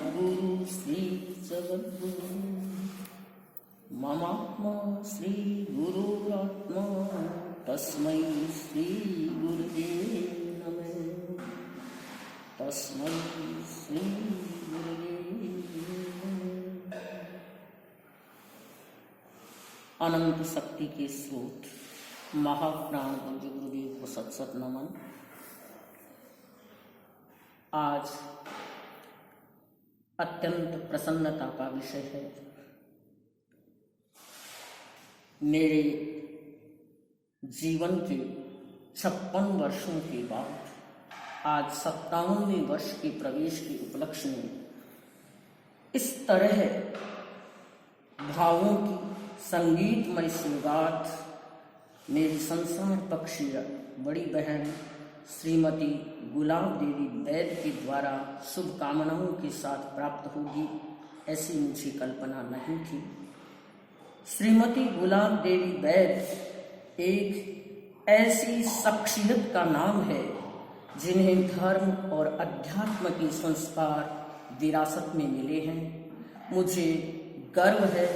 सद्गुरु श्री जगद्गुरु ममात्मा श्री गुरुरात्मा तस्मै श्री गुरुवे नमः। तस्मै श्री गुरुवे नमः। अनंत शक्ति के स्रोत महाप्राण पूज्य गुरुदेव को सत सत नमन। आज अत्यंत प्रसन्नता का विषय है। मेरे जीवन के 56 वर्षों के बाद आज 57वें वर्ष के प्रवेश के उपलक्ष्य में इस तरह भावों की संगीतमय शुरुआत मेरी संसार पक्षीय बड़ी बहन श्रीमती गुलाब देवी वैद के द्वारा शुभकामनाओं के साथ प्राप्त होगी, ऐसी मुझे कल्पना नहीं थी। श्रीमती गुलाब देवी वैद एक ऐसी शख्सियत का नाम है जिन्हें धर्म और अध्यात्म के संस्कार विरासत में मिले हैं। मुझे गर्व है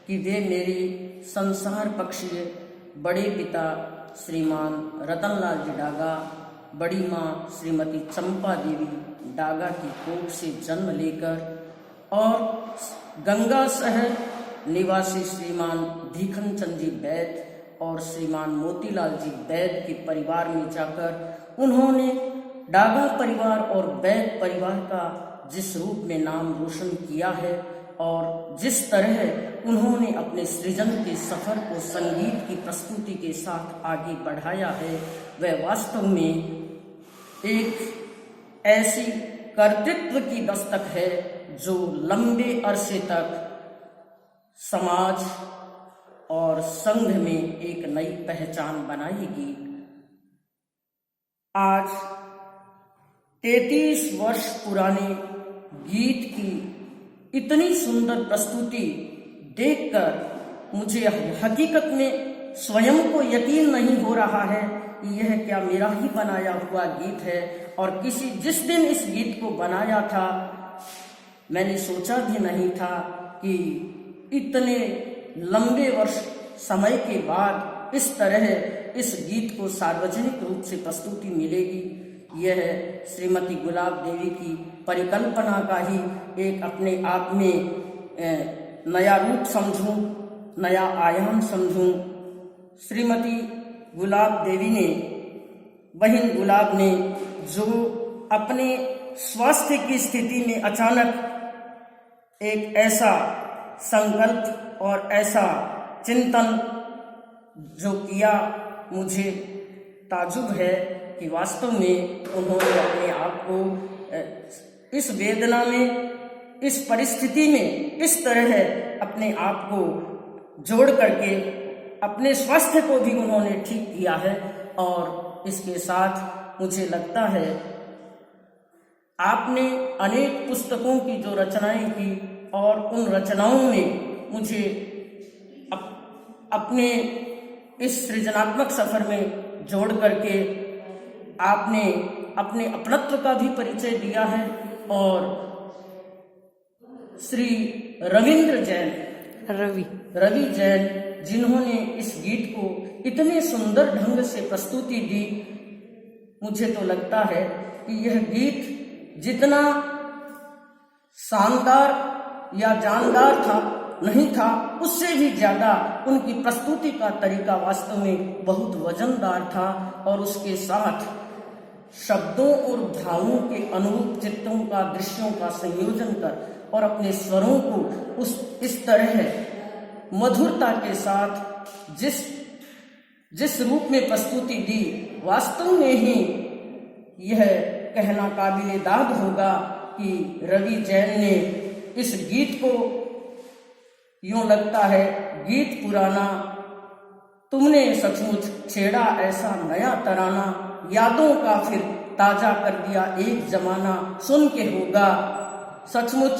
कि वे मेरे संसार पक्षीय बड़े पिता श्रीमान रतनलाल जी डागा, बड़ी माँ श्रीमती चंपा देवी डागा की कोख से जन्म लेकर और गंगा शहर निवासी श्रीमान भीखन चंद जी वैद और श्रीमान मोतीलाल जी वैद के परिवार में जाकर उन्होंने डागा परिवार और वैद परिवार का जिस रूप में नाम रोशन किया है और जिस तरह उन्होंने अपने सृजन के सफर को संगीत की प्रस्तुति के साथ आगे बढ़ाया है, वह वास्तव में एक ऐसी कर्तृत्व की दस्तक है जो लंबे अरसे तक समाज और संघ में एक नई पहचान बनाएगी। आज 33 वर्ष पुराने गीत की इतनी सुंदर प्रस्तुति देखकर मुझे हकीकत में स्वयं को यकीन नहीं हो रहा है कि यह क्या मेरा ही बनाया हुआ गीत है। और जिस दिन इस गीत को बनाया था मैंने सोचा भी नहीं था कि इतने लंबे वर्ष समय के बाद इस तरह इस गीत को सार्वजनिक रूप से प्रस्तुति मिलेगी। यह श्रीमती गुलाब देवी की परिकल्पना का ही एक अपने आप में नया रूप समझूं, नया आयाम समझूं। श्रीमती गुलाब देवी ने, बहन गुलाब ने, जो अपने स्वास्थ्य की स्थिति में अचानक एक ऐसा संकल्प और ऐसा चिंतन जो किया, मुझे ताजुब है कि वास्तव में उन्होंने अपने आप को इस वेदना में, इस परिस्थिति में इस तरह अपने आप को जोड़ करके अपने स्वास्थ्य को भी उन्होंने ठीक किया है। और इसके साथ मुझे लगता है आपने अनेक पुस्तकों की जो रचनाएं की और उन रचनाओं में मुझे अपने इस सृजनात्मक सफर में जोड़ करके आपने अपने अपनत्व का भी परिचय दिया है। और श्री रवि जैन जिन्होंने इस गीत को इतने सुंदर ढंग से प्रस्तुति दी, मुझे तो लगता है कि यह गीत जितना शानदार या जानदार था नहीं था, उससे भी ज्यादा उनकी प्रस्तुति का तरीका वास्तव में बहुत वजनदार था। और उसके साथ शब्दों और भावों के अनुरूप चित्रों का, दृश्यों का संयोजन कर और अपने स्वरों को इस तरह मधुरता के साथ जिस रूप में प्रस्तुति दी, वास्तव में ही यह कहना काबिले दाद होगा कि रवि जैन ने इस गीत को, यूं लगता है गीत पुराना, तुमने सचमुच छेड़ा ऐसा नया तराना, यादों का फिर ताजा कर दिया एक जमाना, सुन के होगा सचमुच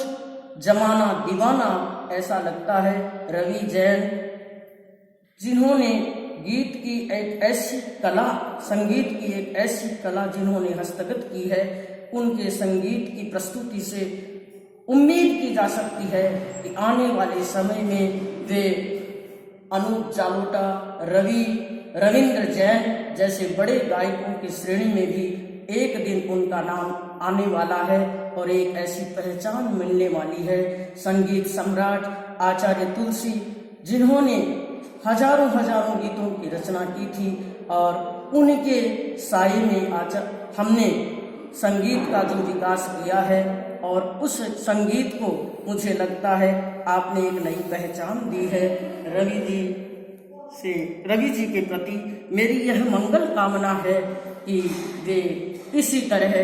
जमाना दीवाना। ऐसा लगता है रवि जैन जिन्होंने गीत की एक ऐसी कला, संगीत की एक ऐसी कला जिन्होंने हस्तगत की है, उनके संगीत की प्रस्तुति से उम्मीद की जा सकती है कि आने वाले समय में वे अनूप जालोटा, रविंद्र जैन जैसे बड़े गायकों की श्रेणी में भी एक दिन उनका नाम आने वाला है और एक ऐसी पहचान मिलने वाली है। संगीत सम्राट आचार्य तुलसी, जिन्होंने हजारों गीतों की रचना की थी और उनके साये में हमने संगीत का जो विकास किया है और उस संगीत को मुझे लगता है आपने एक नई पहचान दी है। रवि जी के प्रति मेरी यह मंगल कामना है कि वे इसी तरह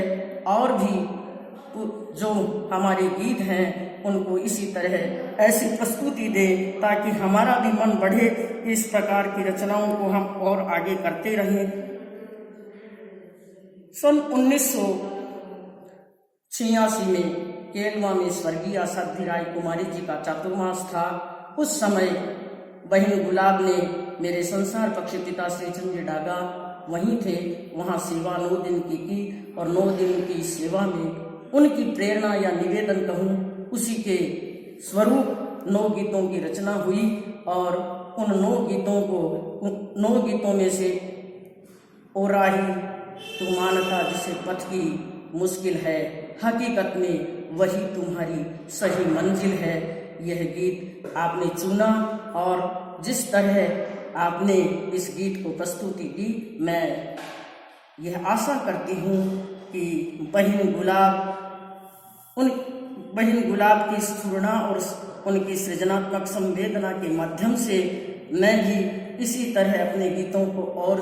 और भी जो हमारे गीत हैं उनको इसी तरह ऐसी प्रस्तुति दे ताकि हमारा भी मन बढ़े, इस प्रकार की रचनाओं को हम और आगे करते रहें। सन 1986 में केलवा में स्वर्गीय आसाध्वी राय कुमारी जी का चातुर्मास था। उस समय बहन गुलाब ने मेरे संसार पक्षी पिता श्री चंद्र डागा वहीं थे, वहाँ सेवा 9 दिन की और 9 दिन की सेवा में उनकी प्रेरणा या निवेदन कहूँ, उसी के स्वरूप 9 गीतों की रचना हुई और उन 9 गीतों में से ओ राही तू मानता जिसे पथ की मुश्किल है, हकीकत में वही तुम्हारी सही मंजिल है। यह गीत आपने चुना और जिस तरह आपने इस गीत को प्रस्तुति दी, मैं यह आशा करती हूँ कि बहन गुलाब की स्फुरना और उनकी सृजनात्मक संवेदना के माध्यम से मैं भी इसी तरह अपने गीतों को और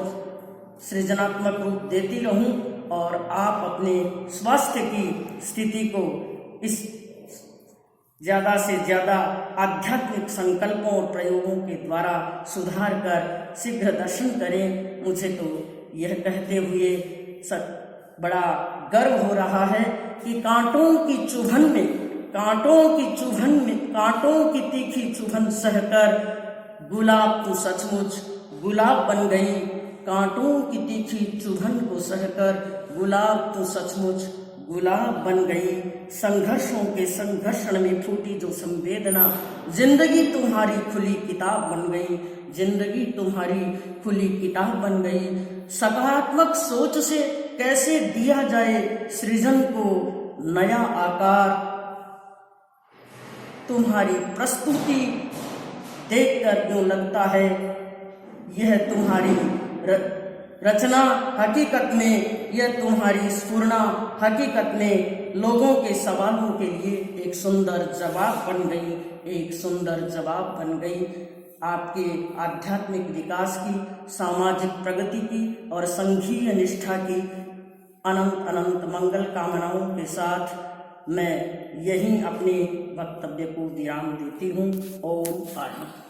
सृजनात्मक रूप देती रहूं और आप अपने स्वास्थ्य की स्थिति को इस ज़्यादा से ज़्यादा आध्यात्मिक संकल्पों और प्रयोगों के द्वारा सुधार कर शीघ्र दर्शन करें। मुझे तो यह कहते हुए बड़ा गर्व हो रहा है कि कांटों की तीखी चुभन सहकर गुलाब तू सचमुच गुलाब बन गई। कांटों की तीखी चुभन को सहकर गुलाब तू सचमुच गुलाब बन गई। संघर्षों के संघर्षण में फूटी जो संवेदना, जिंदगी तुम्हारी खुली किताब बन गई। जिंदगी तुम्हारी खुली किताब बन गई। सकारात्मक सोच से कैसे दिया जाए सृजन को नया आकार, तुम्हारी प्रस्तुति देखकर यूं लगता है यह तुम्हारी रचना हकीकत में, यह तुम्हारी स्फुरना हकीकत में लोगों के सवालों के लिए एक सुंदर जवाब बन गई। आपके आध्यात्मिक विकास की, सामाजिक प्रगति की और संघीय निष्ठा की अनंत मंगल कामनाओं के साथ मैं यहीं अपने वक्तव्य को विराम देती हूँ। ओम आनंद।